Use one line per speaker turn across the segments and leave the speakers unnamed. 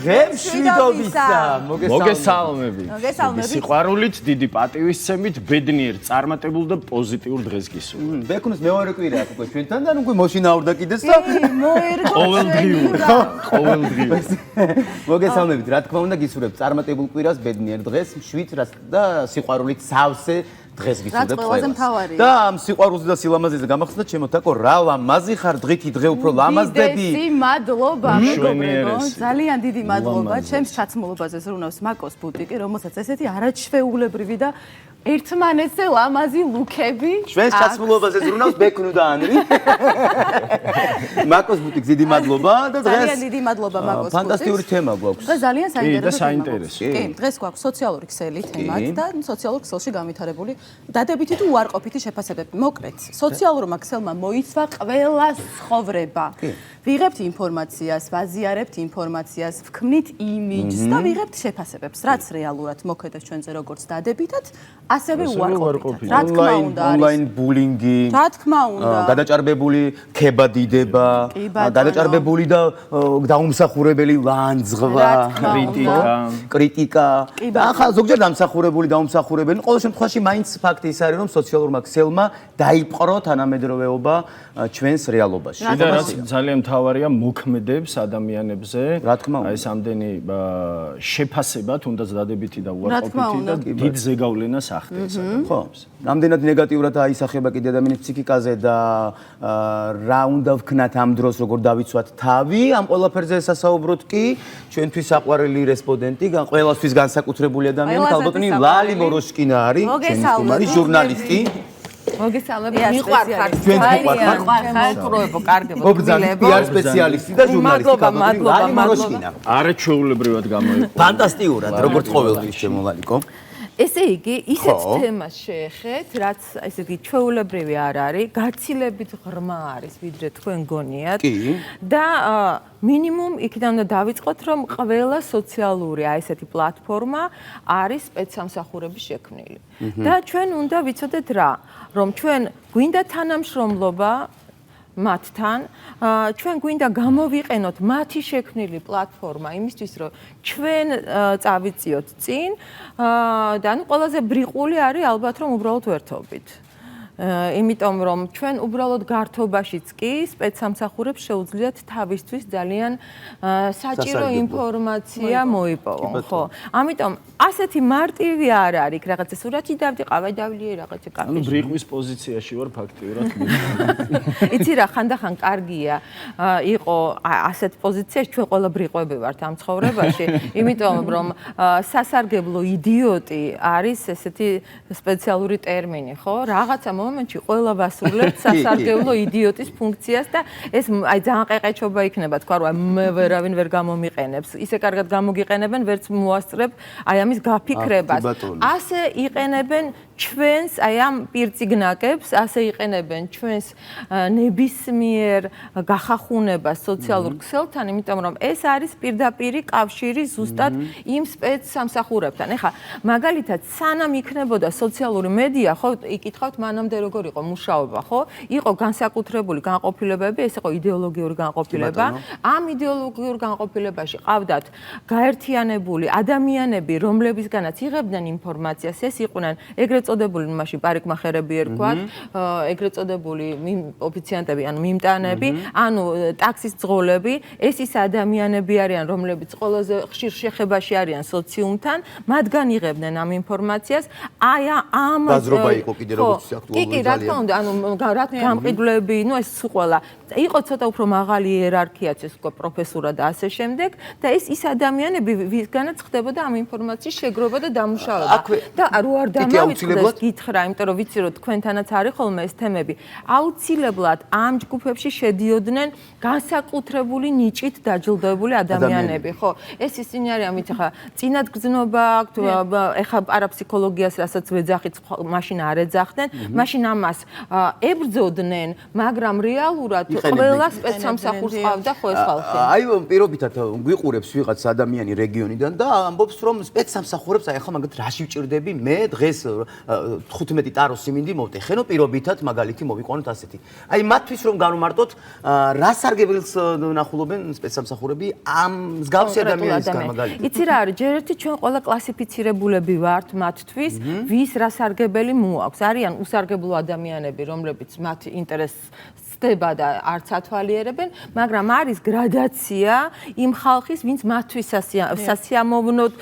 მშვიდობისა.
მოგესალმები. სიყვარულით, დიდი პატივისცემით, ბედნიერ, წარმატებულ და პოზიტიურ დღეს გისურვებთ.
ბექუნის მეორე კვირა აქვს უკვე ჩვენთან და უკვე მოშინაურდა კიდეც და
ყოველდღიურ.
მოგესალმებით, რა თქმა უნდა, გისურვებთ წარმატებულ კვირას, ბედნიერ დღეს, მშვიდ და სიყვარულით სავსე დღეს გისურვებთ ყველას. და ამ სიყვარულზე და სილამაზეზე გამახსენდა ჩემო თაკო, რა ლამაზი ხარ, დღითი დღე უფრო ლამაზდები.
დიდი მადლობა მეგობრებო, ძალიან დიდი მადლობა ჩემს ჩაცმულობაზე ზრუნავს მაკოს ბუტიკი, რომელსაც ესეთი არაჩვეულებრივი და ერთმანეთზე ლამაზი ლუკები.
ჩვენს ჩაცმულობაზე ზრუნავს ბექნუ და ანრი. მაკოს ბუტიკს დიდი მადლობა და დღეს
ძალიან დიდი მადლობა მაკოს ბუტიკს.
ფანტასტიკური თემა გვაქვს.
და ძალიან
საინტერესო.
კი, დღეს გვაქვს სოციალური ქსელი თემად და სოციალურ ქსელში განვითარებული დადებითი თუ უარყოფითი შეფასებები. მოკლედ, სოციალურმა ქსელმა მოიცვა ყველა ცხოვრება. ვიღებთ ინფორმაციას, ვაზიარებთ ინფორმაციას, ვქმნით იმიჯს და ვიღებთ შეფასებებს, რაც რეალურად მოქმედებს ჩვენზე როგორც დადებითად, ასევე უარყოფითად. რა თქმა უნდა,
ონლაინ ბულინგი,
რა თქმა უნდა,
გადაჭარბებული ქება დიდება, გადაჭარბებული და დაუმსახურებელი ლანძღვა, კრიტიკა. და ახლა ზოგჯერ დამსახურებული, დაუმსახურებელი, ყოველ შემთხვევაში მაინც ფაქტი ის არის, რომ სოციალურმა ქსელმა დაიპყრო თანამედროვეობა ჩვენს რეალობაში.
და რაც ძალიან მთავარია, მოქმედებს ადამიანებზე.
რა თქმა უნდა.
აი ეს ამდენი შეფასება, თუნდაც დადებითი და უარყოფითი და დიდ ზეგავლენას ახდენს ადამიანებს.
რამდენად ნეგატიურად აისახება კიდე ადამიანის ფსიქიკაზე და რა უნდა ვქნათ ამ დროს, როგორ დავიცვათ თავი, ამ ყველაფერზე სასაუბროთ კი ჩვენთვის საყვარელი რესპონდენტი, ყველასთვის განსაკუთრებული ადამიანი, ალბათნი ლალი მოროშკინა არის, ჩვენი სტუმარი, ჟურნალისტი.
მოგესალმებით,
მიყვარხარ. ჩვენ
მიყვარხარ.
უყურებო, კარგებო, პიარ სპეციალისტი და ჟურნალისტი. ლალი მოროშკინა.
არაჩვეულებრივად გამოიყო.
ფანტასტიკურად, როგორც ყოველთვის შემოვალიკო.
ესე იგი, ისეთ თემას შეეხეთ, რაც ესე იგი ჩვეულებრივი არ არის, გაცილებით ღრმა არის, ვიდრე თქვენ გონიათ. და მინიმუმ იქიდან უნდა დავიწყოთ, რომ ყველა სოციალური აი ესეთი პლატფორმა არის სპეცსამსახურების შექმნილი. და ჩვენ უნდა ვიცოდეთ რა, რომ ჩვენ გვინდა თანამშრომლობა მათთან, ჩვენ გვინდა გამოვიყენოთ მათი შექმნილი პლატფორმა იმისთვის, რომ ჩვენ წავიწიოთ წინ და ანუ ყველაზე ბრიყული არის ალბათ რომ უბრალოდ ვერთობით. იმიტომ რომ ჩვენ უბრალოდ გართობაშიც კი სპეცსამსახურებს შეუძლიათ თავისთვის ძალიან საჭირო ინფორმაცია მოიპოვონ, ხო? ამიტომ ასეთი მარტივი არ არის, რაღაცა სურათი დავდიყავ, დავლიე რაღაცა კაფეში.
ანუ ბრიყვის პოზიციაში ვარ ფაქტიურად.
იცი რა, ხანდახან კარგია იყო ასეთ პოზიციაში, ჩვენ ყველა ბრიყვები ვართ ამ ცხოვრებაში, იმიტომ რომ სასარგებლო იდიოტი არის ესეთი სპეციალური ტერმინი, ხო? რაღაცა მომენტში ყველა ვასრულებთ სასარგებლო იდიოტის ფუნქციას და ეს აი ძალიან ყეყეჩობა იქნება, თქვა რომ მე ვერავინ ვერ გამომიყენებს. ისე კარგად გამოგიყენებენ, ვერც მოასწრებ აი ამის გაფიქრებას. ასე იყენებენ ჩვენს აი ამ პირწიგნაკებს, ასე იყენებენ ჩვენს ნებისმიერ გახახუნებას სოციალურ ქსელთან, იმიტომ რომ ეს არის პირდაპირი კავშირი ზუსტად იმ სპეცსამსახურებთან. ეხლა მაგალითად, სანამ იქნებოდა სოციალური მედია, ხო, იკითხავთ მანამდე როგორ იყო მუშაობა, ხო? იყო განსაკუთრებული განყოფილებები, ეს იყო იდეოლოგიური განყოფილება. ამ იდეოლოგიურ განყოფილებაში ყავდათ გაერთიანებული ადამიანები, რომლებისგანაც იღებდნენ ინფორმაციას, ეს იყვნენ ეგრეთ წოდებული მაშინ პარიკმახერები ერქვათ, ეგრეთ წოდებული ოფიციანტები, ანუ მიმტანები, ანუ ტაქსის ძღოლები, ეს ის ადამიანები არიან, რომლებიც ყველაზე ხშირ შეხებაში არიან სოციუმთან, მათგან იღებდნენ ამ ინფორმაციას. აი ამ
დაზრობა იყო კიდე როგორც აქტუალური
რა თქმა უნდა, ანუ რა გამყიდვლები, ნუ ეს ყველა იყო ცოტა უფრო მაღალი იერარქიაც, ეს უკვე პროფესურა და ასე შემდეგ და ის ადამიანები ვისგანაც ხდებოდა ამ ინფორმაციის შეგროვა და დამუშავება. და რო არ დამავიწყდეს გითხრა, იმიტომ რომ ვიცი რომ თქვენთანაც არის ხოლმე ეს თემები. აუცილებლად ამ ჯგუფებში შედიოდნენ განსაკუთრებული ნიჭით დაჯილდოებული ადამიანები, ხო? ეს ისინი არიან, ვინც ახლა წინად გრძნობა აქვთ, ეხლა პარაფსიქოლოგიას, რასაც ვეძახით, მაშინ არ ეძახდნენ, მაშინ ამას ებრძოდნენ, მაგრამ რეალურად ყველა სპეცსამსახურს ყავდა ხო ეს ხალხი?
აი პირობითად გვიყურებს ვიღაც ადამიანი რეგიონიდან და ამბობს რომ სპეცსამსახურებს აი ახლა მაგათ რაში ვჭირდები მე დღეს 15 ტაროს სიმინდი მოვტეხენო პირობითად მაგალითი მოვიყვანოთ ასეთი. აი მათთვის რომ განვმარტოთ რა სარგებელს ნახულობენ სპეცსამსახურები ამ მსგავსი ადამიანისგან მაგალითად.
იცი რა არის ჯერ ერთი ჩვენ ყველა კლასიფიცირებულები ვართ მათთვის ვის რა სარგებელი მოაქვს. არიან უსარგებლო ადამიანები რომლებიც მათ ინტერესს ხდება და არც ათვალიერებენ, მაგრამ არის გრადაცია იმ ხალხის, ვინც მათთვის სასიამოვნოდ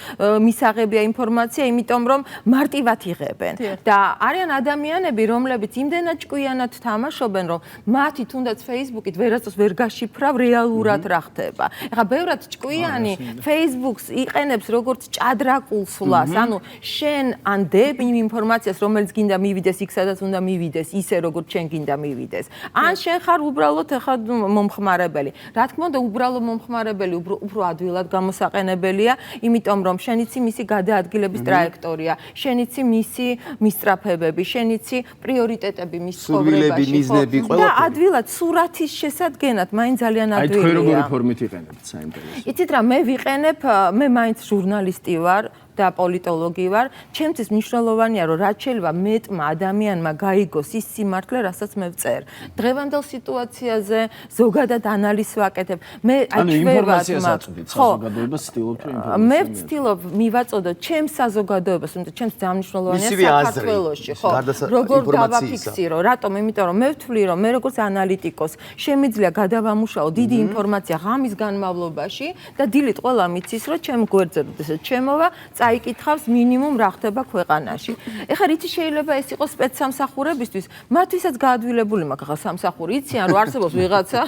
მისაღებია ინფორმაცია, იმიტომ რომ მარტივად იღებენ. და არიან ადამიანები, რომლებიც იმდენად ჭკვიანად თამაშობენ, რომ მათი თუნდაც Facebook-ით ვერასდროს ვერ გაშიფრავ რეალურად რა ხდება. ეხლა ბევრად ჭკვიანი Facebook-ს იყენებს როგორც ჭადრაკულ სვლას, ანუ შენ ანდებ იმ ინფორმაციას, რომელიც გინდა მივიდეს იქ, სადაც უნდა მივიდეს, ისე როგორც შენ გინდა მივიდეს. ან შენ ხარ უბრალოდ ახლა მომხმარებელი. რა თქმა უნდა, უბრალო მომხმარებელი უფრო ადვილად გამოსაყენებელია, იმიტომ რომ შენ იცი მისი გადაადგილების ტრაექტორია, შენ იცი მისი მისწრაფებები, შენ იცი პრიორიტეტები მის ცხოვრებაში.
მიზნები,
და ადვილად სურათის შესადგენად, მაინც ძალიან ადვილია.
აი თქვენ როგორი ფორმით იყენებთ საინტერესო.
იცით რა, მე ვიყენებ, მე მაინც ჟურნალისტი ვარ. და პოლიტოლოგი ვარ. ჩემთვის მნიშვნელოვანია, რომ რაც შეიძლება მეტმა ადამიანმა გაიგოს ის სიმართლე, რასაც მე ვწერ. დღევანდელ სიტუაციაზე ზოგადად ანალიზს ვაკეთებ. მე აი
ინფორმაციას აწვდით საზოგადოებას ვცდილობთ ინფორმაციას.
მე ვცდილობ მივაწოდოთ ჩემს საზოგადოებას, იმიტომ ჩემს დამნიშნულოვანია საქართველოში, ხო? როგორ დავაფიქსირო, რატომ? იმიტომ რომ მე ვთვლი, რომ მე როგორც ანალიტიკოს შემიძლია გადავამუშაო დიდი ინფორმაცია ღამის განმავლობაში და დილით ყველა მიცის, რომ ჩემ გვერდზე როდესაც ჩემოვა წაიკითხავს მინიმუმ რა ხდება ქვეყანაში. ეხლა რითი შეიძლება ეს იყოს სპეცსამსახურებისთვის? მათთვისაც გაადვილებული მაქვს ახლა სამსახური. იციან რომ არსებობს ვიღაცა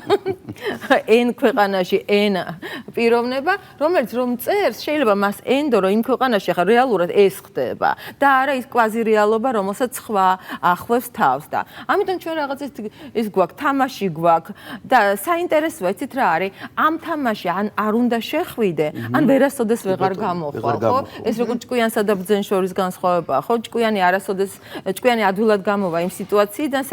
N ქვეყანაში N პიროვნება, რომელიც რომ წერს, შეიძლება მას ენდო რომ იმ ქვეყანაში ახლა რეალურად ეს ხდება და არა ის კვაზი რეალობა, რომელსაც სხვა ახვევს თავს და ამიტომ ჩვენ რაღაც ეს გვაქვს, თამაში გვაქვს და საინტერესოა, იცით რა არის? ამ თამაში ან არ უნდა შეხვიდე, ან ვერასოდეს ვეღარ გამოხვალ, ხო? ეს როგორ ჭკვიანსა და ბრძენ შორის განსხვავებაა, ხო? ჭკვიანი არასოდეს ჭკვიანი ადვილად გამოვა იმ სიტუაციიდან,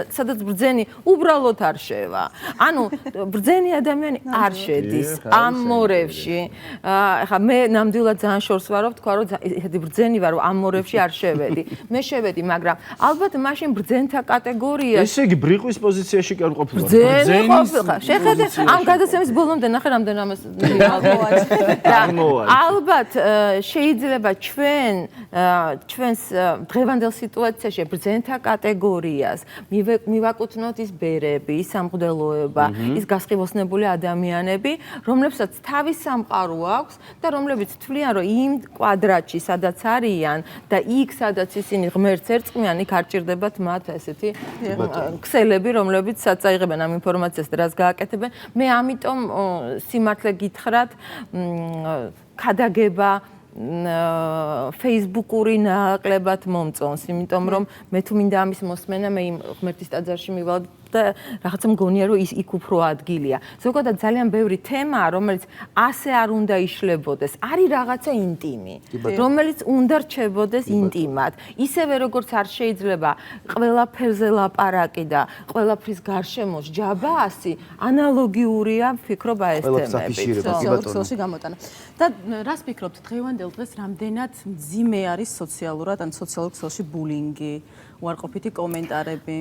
სადაც ბრძენი უბრალოდ არ შევა. ანუ ბრძენი ადამიანი არ შედის ამ მორევში. ეხლა მე ნამდვილად ძალიან შორს ვარო, თქვა რომ ესეთი ბრძენი ვარ, რომ ამ მორევში არ შევედი. მე შევედი, მაგრამ ალბათ მაშინ ბრძენთა კატეგორია.
ესე იგი ბრიყვის პოზიციაში კი არ ყოფილა.
ბრძენი ყოფილიყარ. შეხედე ამ გადაცემის ბოლომდე ნახე რამდენ ამას ალბათ შეიძლება ჩვენს დღევანდელ სიტუაციაში ბრძენთა კატეგორიას მივაკუთვნოთ ის ბერები, ის სამღვდელოება, ის გასყიდვოსნებული ადამიანები, რომლებსაც თავის სამყარო აქვს და რომლებიც თვლიან, რომ იმ კვადრატში, სადაც არიან და იქ, სადაც ისინი ღმერთს ერწყმიან, იქ არ ჭირდებათ მათ ესეთი ქსელები, რომლებიც საწაიღებენ ამ ინფორმაციას და რას გააკეთებენ. მე ამიტომ სიმართლე გითხრათ, ქადაგება Facebook-ური ნაკლებად მომწონს, იმიტომ რომ მე თუ მინდა ამის მოსმენა, მე იმ ღმერთის ტაძარში მივალ და რაღაცა მგონია რომ ის იქ უფრო ადგილია. ზოგადად ძალიან ბევრი თემაა, რომელიც ასე არ უნდა იშლებოდეს. არის რაღაცა ინტიმი, რომელიც უნდა რჩებოდეს ინტიმად. ისევე როგორც არ შეიძლება ყველაფერზე ლაპარაკი და ყველაფრის გარშემო ჯაბაასი, ანალოგიურია ვფიქრობ ეს თემები.
სოციალურ გამოტანა. და რას ფიქრობთ დღევანდელ დღეს რამდენად მძიმე არის სოციალურად ან სოციალურ ქსელში ბულინგი? უარყოფითი კომენტარები.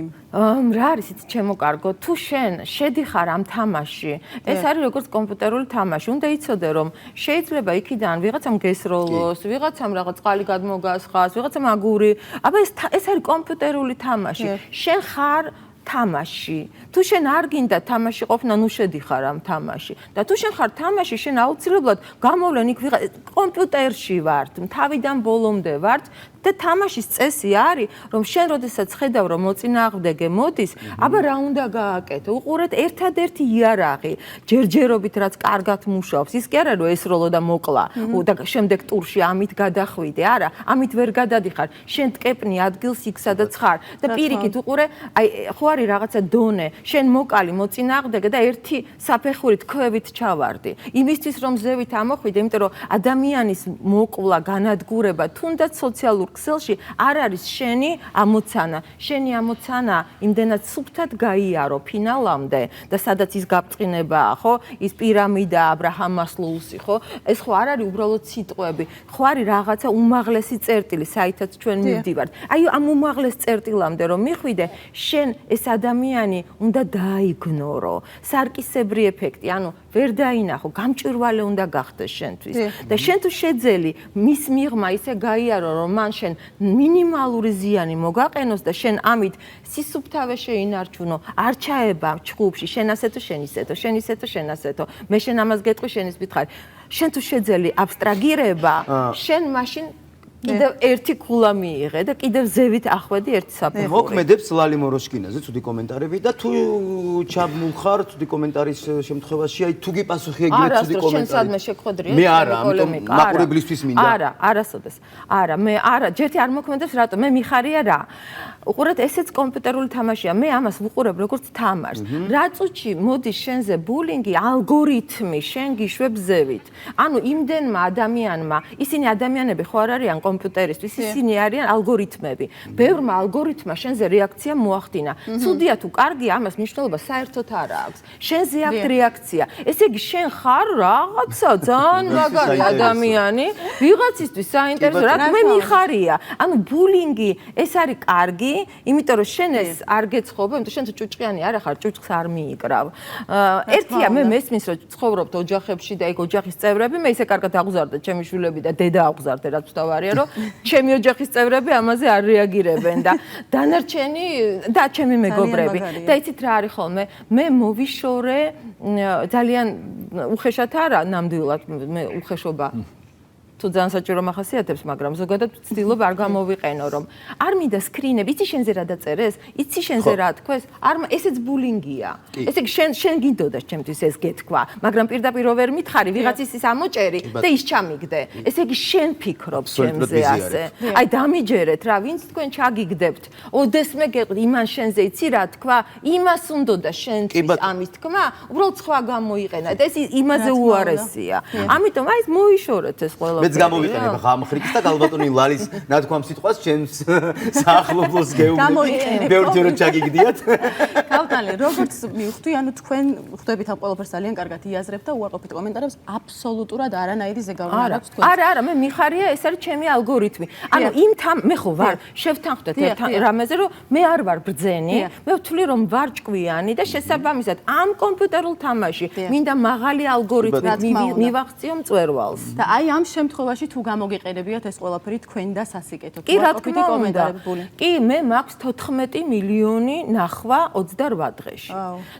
რა არის იცი ჩემო კარგო, თუ შენ შედიხარ ამ თამაში, ეს არის როგორც კომპიუტერული თამაში. უნდა იცოდე რომ შეიძლება იქიდან ვიღაცამ გესროლოს, ვიღაცამ რაღაც წყალი გადმოგასხას, ვიღაცამ აგური, აბა ეს არის კომპიუტერული თამაში. შენ ხარ თამაში. თუ შენ არ გინდა თამაში ყოფნა, ნუ შედიხარ ამ თამაში. და თუ შენ ხარ თამაში, შენ აუცილებლად გამოვლენ იქ კომპიუტერში ვართ, თავიდან ბოლომდე ვართ. და თამაშის წესი არის, რომ შენ როდესაც ხედავ, რომ მოწინააღმდეგე მოდის, აბა რა უნდა გააკეთო? უყურეთ ერთადერთი იარაღი, ჯერჯერობით რაც კარგად მუშაობს. ის კი არა რომ ესროლო და მოკლა და შემდეგ ტურში ამით გადახვიდე, არა, ამით ვერ გადადიხარ. შენ ტკეპნი ადგილს იქ სადაც ხარ და პირიქით უყურე, აი ხო არის რაღაცა დონე, შენ მოკალი მოწინააღმდეგე და ერთი საფეხურით ქვევით ჩავარდი. იმისთვის რომ ზევით ამოხვიდე, იმიტომ რომ ადამიანის მოკლა, განადგურება, თუნდაც სოციალურ სოციალურ ქსელში არ არის შენი ამოცანა. შენი ამოცანა იმდენად სუფთად გაიარო ფინალამდე და სადაც ის გაბწყინებაა, ხო? ის პირამიდა აბრაჰამ მასლოუსი, ხო? ეს ხო არ არის უბრალოდ სიტყვები, ხო არის რაღაცა უმაღლესი წერტილი, საითაც ჩვენ მივდივართ. აი ამ უმაღლეს წერტილამდე რომ მიხვიდე, შენ ეს ადამიანი უნდა დაიგნორო. სარკისებრი ეფექტი, ანუ ვერ დაინახო, გამჭვირვალე უნდა გახდეს შენთვის. და შენ თუ შეძელი მის მიღმა ისე გაიარო, რომ მან შენ მინიმალური ზიანი მოგაყენოს და შენ ამით სისუფთავე შეინარჩუნო, არ ჩაება ჩხუბში, შენ ასეთო, შენ ისეთო, შენ ისეთო, შენ ასეთო. მე შენ ამას გეტყვი, შენ ის მითხარი. შენ თუ შეძელი აბსტრაგირება, შენ მაშინ კიდევ ერთი ქულა მიიღე და კიდევ ზევით ახვედი ერთი საფეხური.
მოქმედებს ლალი მოროშკინაზე ცუდი კომენტარები და თუ ჩაბმულხარ ცუდი კომენტარის შემთხვევაში, აი თუ გიპასუხი ეგრეთ ცუდი კომენტარი.
შენ სადმე შეგხვედრია?
მე არა, ამიტომ მაყურებლისთვის მინდა.
არა, არასოდეს. არა, მე არა, ჯერთი არ მოქმედებს, რატომ? მე მიხარია რა. უყურეთ, ესეც კომპიუტერული თამაშია. მე ამას ვუყურებ როგორც თამაშს. რა წუთში მოდის შენზე ბულინგი, ალგორითმი შენ გიშვებს ზევით. ანუ იმდენმა ადამიანმა, ისინი ადამიანები ხო არ არიან კომპიუტერისთვის, ისინი არიან ალგორითმები. ბევრმა ალგორითმა შენზე რეაქცია მოახდინა. ცუდია თუ კარგია, ამას მნიშვნელობა საერთოდ არ აქვს. შენზე აქვს რეაქცია. ესე იგი შენ ხარ რაღაცა ძალიან მაგარი ადამიანი, ვიღაცისთვის საინტერესო, რა მე მიხარია. ანუ ბულინგი ეს არის კარგი, იმიტომ რომ შენ ეს არ გეცხოვებ, იმიტომ შენ თუ ჭუჭყიანი არ ხარ, ჭუჭყს არ მიიკრავ. ერთია მე მესმის რომ ცხოვრობთ ოჯახებში და ეგ ოჯახის წევრები, მე ისე კარგად აღზარდა ჩემი შვილები და დედა აღზარდა, რაც თავარია, რომ ჩემი ოჯახის წევრები ამაზე არ რეაგირებენ და დანარჩენი და ჩემი მეგობრები. და იცით რა არის ხოლმე? მე მოვიშორე ძალიან უხეშად არა ნამდვილად მე უხეშობა თუ ძალიან საჭირო მახასიათებს, მაგრამ ზოგადად ვცდილობ არ გამოვიყენო, რომ არ მინდა სკრინები, იცი შენზე რა დაწერეს, იცი შენზე რა თქვეს, არ ესეც ბულინგია. ესე იგი შენ გინდოდა ჩემთვის ეს გეთქვა, მაგრამ პირდაპირ ვერ მითხარი, ვიღაცის ის ამოჭერი და ის ჩამიგდე. ესე იგი შენ ფიქრობ ჩემზე ასე. აი დამიჯერეთ რა, ვინც თქვენ ჩაგიგდებთ, ოდესმე გეყვით იმან შენზე იცი რა თქვა, იმას უნდოდა შენთვის ამის თქვა, უბრალოდ სხვა გამოიყენა და ეს იმაზე უარესია. ამიტომ აი ეს მოიშორეთ ეს ყველა
მეც გამოვიყენებ ღამხრიკს და გალბატონი ლალის ნათქვამ სიტყვას ჩემს საახლობლოს გეუბნები. ბევრჯერ ჩაგიგდიათ.
კავტალე, როგორც მივხვდი, ანუ თქვენ ხვდებით ამ ყველაფერს ძალიან კარგად იაზრებთ და უარყოფით კომენტარებს, აბსოლუტურად არანაირი ზეგავლენა არ აქვს თქვენ.
არა, მე მიხარია, ეს არის ჩემი ალგორითმი. ანუ იმ მე ხო ვარ შევთანხმდეთ ერთ რამეზე, რომ მე არ ვარ ბრძენი, მე ვთვლი რომ ვარ ჭკვიანი და შესაბამისად ამ კომპიუტერულ თამაში მინდა მაღალი ალგორითმი მივახციო მწვერვალს.
და აი ამ შემთხვევაში თუ გამოგიყენებიათ ეს ყველაფერი თქვენ და სასიკეთო.
კი, რა თქმა უნდა. კი, მე მაქვს 14 მილიონი ნახვა 28 დღეში.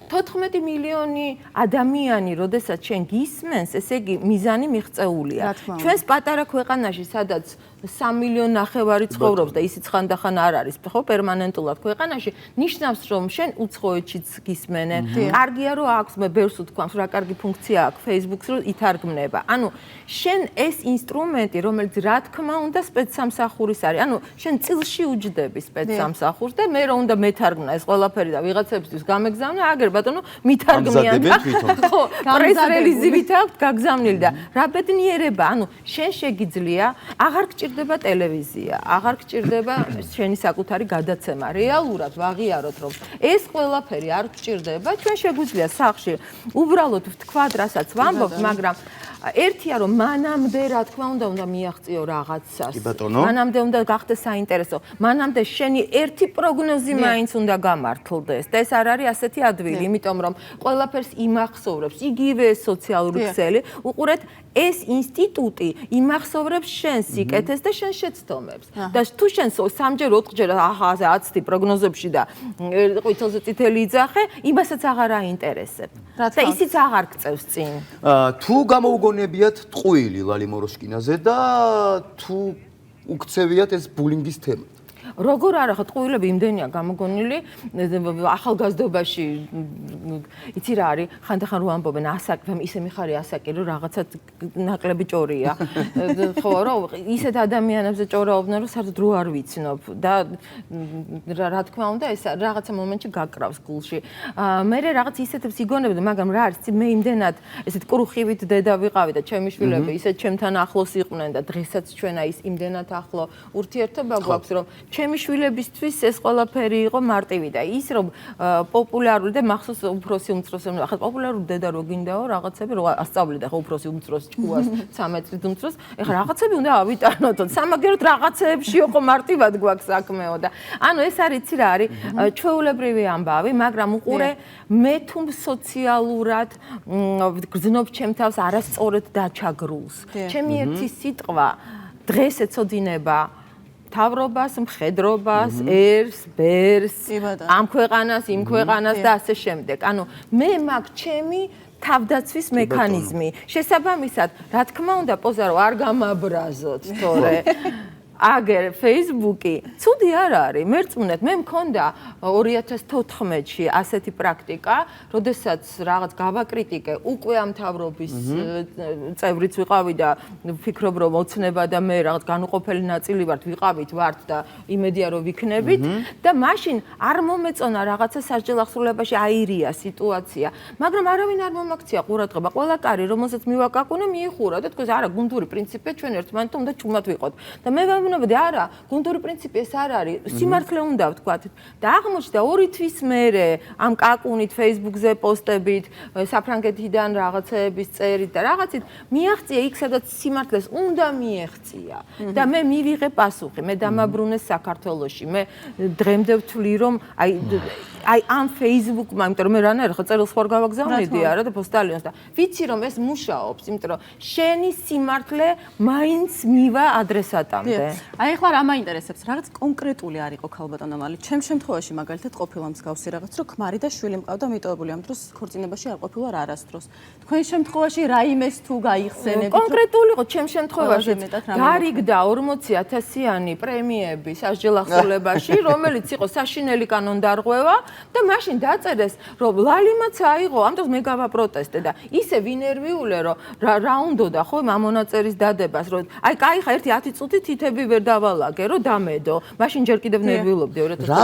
14 მილიონი ადამიანი, როდესაც შენ გისმენს, ესე იგი მიზანი მიღწეულია. ჩვენს პატარა ქვეყანაში, სადაც 3 მილიონი ნახევარი ცხოვრობს და ისიც ხანდახან არ არის, ხო, პერმანენტულად ქვეყანაში, ნიშნავს რომ შენ უცხოეთშიც გისმენენ. კარგია რომ აქვს, მე ბევრს ვთქვამს, რა კარგი ფუნქცია აქვს Facebook-ს, რომ ითარგმნება. ანუ შენ ეს ინსტრუმენტი, რომელიც რა თქმა უნდა სპეცსამსახურის არის, ანუ შენ წილში უჯდები სპეცსამსახურს და მე რომ უნდა მეთარგმნა ეს ყველაფერი და ვიღაცებისთვის გამეგზავნა, აგერ ბატონო, მითარგმნიან და ხო, პრეს-რელიზივით აქვს გაგზავნილი და რა ბედნიერება, ანუ შენ შეგიძლია, აღარ გჭირდება ტელევიზია, აღარ გჭირდება შენი საკუთარი გადაცემა. რეალურად ვაღიაროთ, რომ ეს ყველაფერი არ გჭირდება, ჩვენ შეგვიძლია სახლში უბრალოდ ვთქვათ, რასაც ვამბობთ, მაგრამ ერთია რომ მანამდე რა თქმა უნდა მიაღწიო რაღაცას. მანამდე უნდა გახდეს საინტერესო. მანამდე შენი ერთი პროგნოზი მაინც უნდა გამართლდეს. და ეს არ არის ასეთი ადვილი, იმიტომ რომ ყველაფერს იმახსოვრებს იგივე სოციალური ქსელი. უყურეთ, ეს ინსტიტუტი იმახსოვრებს შენ სიკეთეს და შენ შეცდომებს. და თუ შენ 3-ჯერ 4-ჯერ ახაზე აცდი პროგნოზებში და ყვითელზე წითელი იძახე, იმასაც აღარ აინტერესებ. და ისიც აღარ გწევს წინ.
თუ გამოუგონებიათ ტყუილი ლალი მოროშკინაზე და თუ უქცევიათ ეს ბულინგის თემა.
როგორ არა ხო ტყუილები იმდენია გამოგონილი ახალგაზრდობაში იცი რა არის ხანდახან რო ამბობენ ასაკი ისე მიხარი ასაკი რომ რაღაცა ნაკლები ჭორია ხო რომ ისეთ ადამიანებზე ჭორაობდნენ რომ საერთოდ რო არ ვიცნობ და რა თქმა უნდა ეს რაღაცა მომენტში გაკრავს გულში მე რაღაც ისეთებს იგონებდი მაგრამ რა არის მე იმდენად ესეთ კრუხივით დედა ვიყავი და ჩემი შვილები ისეთ ჩემთან ახლოს იყვნენ და დღესაც ჩვენ აი ის იმდენად ახლო ურთიერთობა გვაქვს რომ ჩემი შვილებისთვის ეს ყველაფერი იყო მარტივი და ის რომ პოპულარული და მახსოვს უფროსი უმცროსი ახლა პოპულარული დედა რო გინდაო რაღაცები რო ასწავლე და ხო უფროსი უმცროს ჭკუას 13 წლის უმცროს ეხლა რაღაცები უნდა ავიტანოთ სამაგეროდ რაღაცეებში იყო მარტივად გვაქვს საქმეო და ანუ ეს არის იცი რა არის ჩვეულებრივი ამბავი მაგრამ უყურე მე თუ სოციალურად გრძნობ ჩემ თავს არასწორად დაჩაგრულს ჩემი ერთი სიტყვა დღეს ეცოდინება თავრობას, მხედრობას, ერს, ბერს, ამ ქვეყანას, იმ ქვეყანას და ასე შემდეგ. ანუ მე მაქვს ჩემი თავდაცვის მექანიზმი. შესაბამისად, რა თქმა უნდა, პოზა რო არ გამაბრაზოთ, თორე აგერ Facebook-ი, ცუდი არ არის. მერწმუნეთ, მე მქონდა 2014-ში ასეთი პრაქტიკა, როდესაც რაღაც გავაკრიტიკე, უკვე ამ თავრობის წევრიც ვიყავი და ვფიქრობ, რომ ოცნება და მე რაღაც განუყოფელი ნაწილი ვართ და იმედია რომ ვიქნებით და მაშინ არ მომეწონა რაღაცა სასჯელ ახსრულებაში აირია სიტუაცია, მაგრამ არავინ არ მომაქცია ყურადღება. ყველა კარი, რომელსაც მივაკაკუნე, მიიხურა და თქვა, არა, გუნდური პრინციპია ჩვენ ერთმანეთთან უნდა ჩუმად ვიყოთ. და მე ვამბობდი, არა, გუნდური პრინციპი ეს არ არის, სიმართლე უნდა ვთქვათ. და აღმოჩნდა 2 თვის მერე ამ კაკუნით, Facebook-ზე პოსტებით, საფრანგეთიდან რაღაცეების წერით და რაღაცით მიაღწია იქ, სადაც სიმართლეს უნდა მიეღწია. და მე მივიღე პასუხი, მე დამაბრუნე საქართველოში. მე დღემდე ვთვლი, რომ აი ამ Facebook-მა, იმიტომ რომ მე რანაირად ხო წერილს ხوار გავაგზავნიდი არა და პოსტალიონს და ვიცი რომ ეს მუშაობს, იმიტომ რომ შენი სიმართლე მაინც მივა ადრესატამდე.
აი ახლა რა მაინტერესებს, რაღაც კონკრეტული არ იყო ქალბატონო მალი. ჩემ შემთხვევაში მაგალითად ყოფილა მსგავსი რაღაც, რომ ქმარი და შვილი მყავდა მიტოვებული, ამ დროს ქორწინებაში არ ყოფილა არასდროს. თქვენ შემთხვევაში რაიმეს თუ გაიხსენებთ?
კონკრეტული იყო ჩემ შემთხვევაში. გარიგდა 40,000-იანი პრემიები სასჯელ ახსრულებაში, რომელიც იყო საშინელი კანონდარღვევა და მაშინ დაწერეს, რომ ლალიმაც აიღო, ამ დროს მე გავაპროტესტე და ისე ვინერვიულე, რომ რა უნდოდა ხო მამონაწერის დადებას, რომ აი კაი ხა ერთი 10 წუთი თითები ვერ დავალაგე, რომ დამედო. მაშინ ჯერ კიდევ ნერვიულობდი 2000.
რა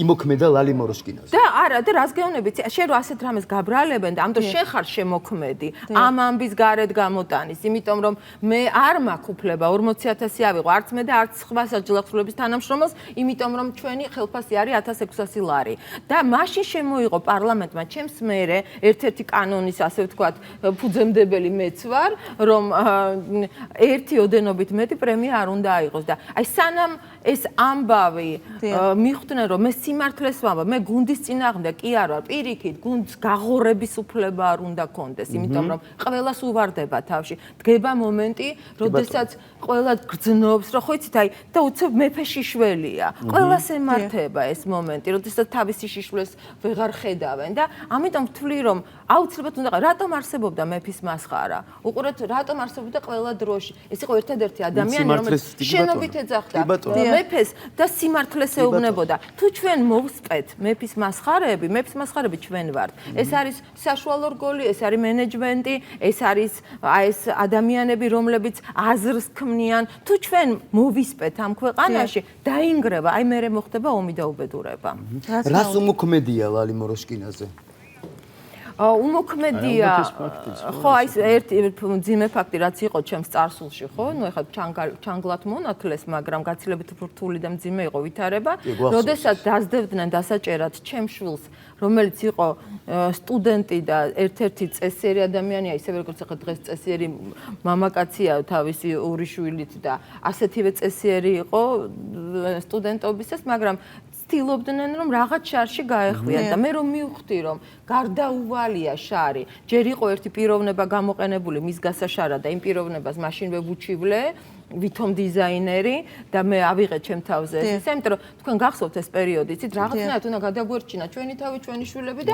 იმოქმედა ლალი მოროშკინას?
და არა, და რას გეუბნები, შენ რო ასეთ რამეს გაბრალებენ და ამ დროს შენ ხარ შემოქმედი. ამ ამბის გარეთ გამოტანის, იმიტომ რომ მე არ მაქვს უფლება 40,000 ავიღო, არც მე და არც სხვა სასჯელ ახსრულების თანამშრომელს, იმიტომ რომ ჩვენი ხელფასი არის 1600 ლარი. და მაშინ შემოიღო პარლამენტმა ჩემს მერე ერთ-ერთი კანონის, ასე ვთქვათ, ფუძემდებელი მეც ვარ, რომ ერთი ოდენობით მეტი პრემია არ უნდა აიღოს და აი სანამ ეს ამბავი მიხვდნენ, რომ მე სიმართლეს ვამბობ, მე გუნდის წინააღმდეგ კი არ ვარ, პირიქით, გუნდს გაღორების უფლება არ უნდა კონდეს, იმიტომ რომ ყველას უვარდება თავში. დგება მომენტი, როდესაც ყველა გრძნობს, რომ ხო იცით, აი და უცებ მეფე შიშველია. ყველას ემართება ეს მომენტი, როდესაც თავისი შიშვლეს ვეღარ ხედავენ და ამიტომ ვთვლი, რომ აუცილებლად უნდა რატომ არსებობდა მეფის მასხარა? უყურეთ, რატომ არსებობდა ყველა დროში? ეს იყო ერთადერთი ადამიანი, რომელიც შენობით ეძახდა მეფეს და სიმართლეს ეუბნებოდა. თუ ჩვენ მოვსწეთ მეფის მასხარები ჩვენ ვართ. ეს არის საშუალო რგოლი, ეს არის მენეჯმენტი, ეს არის ეს ადამიანები, რომლებიც აზრს ქმნიან. თუ ჩვენ მოვისპეთ ამ ქვეყანაში, დაინგრევა, აი მერე მოხდება ომი და უბედურება.
რას უმოქმედია ლალი მოროშკინაზე?
უმოქმედია ხო აი ერთი ძიმე ფაქტი რაც იყო ჩემს წარსულში ხო ნუ ეხლა ჩანგლად მონათლეს მაგრამ გაცილებით რთული და მძიმე იყო ვითარება როდესაც დაძდებდნენ დასაჭერად ჩემს შვილს რომელიც იყო სტუდენტი და ერთ-ერთი წესიერი ადამიანია ისევე როგორც ახლა დღეს წესიერი მამაკაცია თავისი ორი შვილით და ასეთივე წესიერი იყო სტუდენტობისას მაგრამ ცდილობდნენ რომ რაღაც შარში გაეხვიათ და მე რომ მივხვდი რომ გარდაუვალია შარი ჯერ იყო ერთი პიროვნება გამოყენებული მის გასაშარად და იმ პიროვნებას მაშინვე ვუჩივლე ვითომ დიზაინერი და მე ავიღე ჩემ თავზე ეს იმიტომ რომ თქვენ გახსოვთ ეს პერიოდი იცით რაღაცნაირად უნდა გადაგვერჩინა ჩვენი თავი ჩვენი შვილები და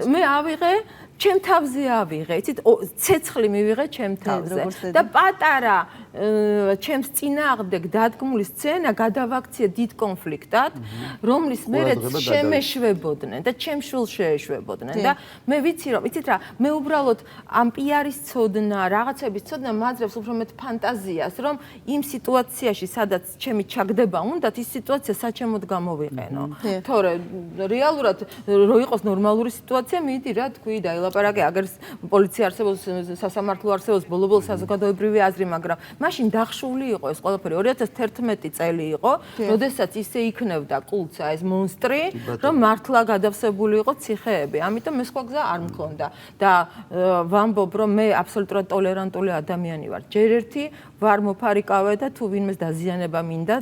მე ავიღე ჩემ თავზე ავიღე იცით ცეცხლი მივიღე ჩემ თავზე და პატარა ჩემს წინააღმდეგ დადგმული სცენა გადავაქცია დიდ კონფლიქტად, რომლის მერეც შემეშვებოდნენ და ჩემს შვილს შეეშვებოდნენ და მე ვიცით რა, მე უბრალოდ ამ პიარის ცოდნა, რაღაცების ცოდნა მაძლევს უფრო მეტ ფანტაზიას, რომ იმ სიტუაციაში, სადაც ჩემი ჩაგდება უნდათ, ის სიტუაცია საჩემოდ გამოვიყენო. თორე რეალურად რო იყოს ნორმალური სიტუაცია, მიდი რა თქვი, დაილაპარაკე, აგერ პოლიცია არსებობს, სასამართლო არსებობს, ბოლო-ბოლო საზოგადოებრივი აზრი, მაგრამ მაშინ დახშული იყო ეს ყველაფერი. 2011 წელი იყო, როდესაც ისე იქნევდა კულტსა ეს მონსტრი, რომ მართლა გადავსებული იყო ციხეები. ამიტომ მე სხვა გზა არ მქონდა და ვამბობ, რომ მე აბსოლუტურად ტოლერანტული ადამიანი ვარ. ჯერ ერთი ვარ მოფარიკავე და თუ ვინმეს დაზიანება მინდა,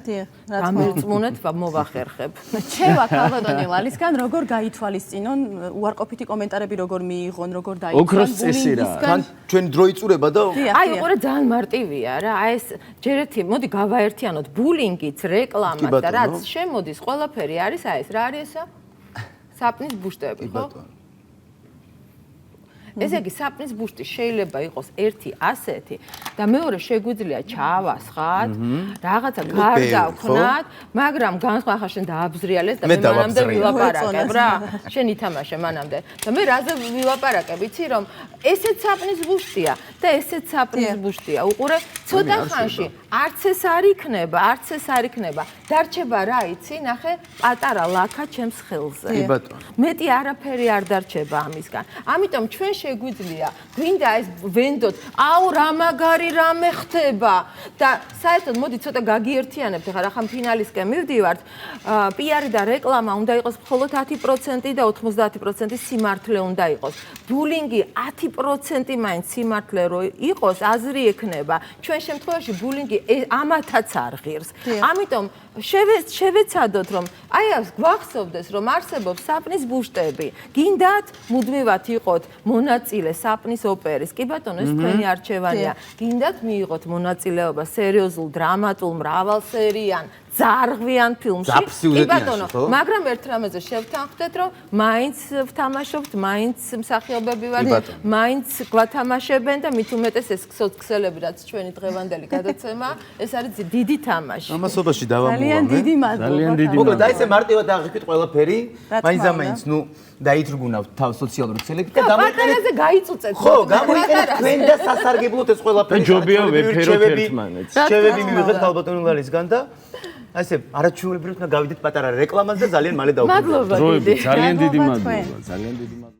გამერწმუნეთ მოვახერხებ.
ჩევა ქალბატონი ლალისგან როგორ გაითვალისწინონ უარყოფითი კომენტარები როგორ მიიღონ, როგორ დაიწყონ
ოქროს წესი რა.
თან ჩვენი დრო იწურება და
აი, უყურე ძალიან მარტივია რა. აი ეს ჯერ ერთი მოდი გავაერთიანოთ ბულინგიც, რეკლამაც და რაც შემოდის, ყველაფერი არის აი ეს რა არის ესა? საპნის ბუშტები, ხო? ესე იგი საპნის ბუშტი შეიძლება იყოს ერთი ასეთი და მეორე შეგვიძლია ჩაავასხათ, რაღაცა გარდავქნათ, მაგრამ განსხვავება შენ დააბზრიალეს და მე მანამდე ვილაპარაკებ რა. შენ ითამაშე მანამდე. და მე რაზე ვილაპარაკებ, იცი რომ ესეც საპნის ბუშტია და ესეც საპნის ბუშტია. უყურე, ცოტა ხანში არც ეს არ იქნება, დარჩება რა იცი, ნახე, პატარა ლაქა ჩემს ხელზე.
კი ბატონო.
მეტი არაფერი არ დარჩება ამისგან. ამიტომ ჩვენ შეგვიძლია გვინდა ეს ვენდოთ, აუ რა მაგარი რამე ხდება და საერთოდ მოდი ცოტა გაგიერთიანებთ, ახლა რახან ფინალისკენ მივდივართ, პიარი და რეკლამა უნდა იყოს მხოლოდ 10% და 90% სიმართლე უნდა იყოს. ბულინგი 10% მაინც სიმართლე რო იყოს, აზრი ექნება. ჩვენ შემთხვევაში ბულინგი ამათაც არ ღირს. ამიტომ შევეცადოთ რომ აი ეს გვახსოვდეს რომ არსებობს საპნის ბუშტები. გინდათ მუდმივად იყოთ მონაწილე საპნის ოპერის. კი ბატონო, ეს თქვენი არჩევანია. გინდათ მიიღოთ მონაწილეობა სერიოზულ დრამატულ მრავალსერიან ზარღვიან ფილმში. კი ბატონო, მაგრამ ერთ რამეზე შევთანხმდეთ რომ მაინც ვთამაშობთ, მაინც მსახიობები ვართ, მაინც გვათამაშებენ და მით უმეტეს ეს ქსელები რაც ჩვენი დღევანდელი გადაცემა, ეს არის დიდი თამაში.
ამასობაში დავამოვა
ძალიან დიდი მადლობა.
ძალიან დიდი
მოკლედ აი ესე მარტივად აღიქვით ყველაფერი, მაინც ნუ დაითრგუნავთ თავ სოციალურ ქსელებით და
გამიყენეთ გაიწუწეთ.
ხო, გამოიყენეთ თქვენ და სასარგებლოდ ეს ყველაფერი.
და ჯობია ვეფეროთ ერთმანეთს.
რჩევები მივიღეთ ქალბატონი ლალისგან და აი ესე არაჩვეულებრივად უნდა გავიდეთ პატარა რეკლამაზე და ძალიან მალე დავუბრუნდეთ.
მადლობა დიდი.
ძალიან დიდი მადლობა.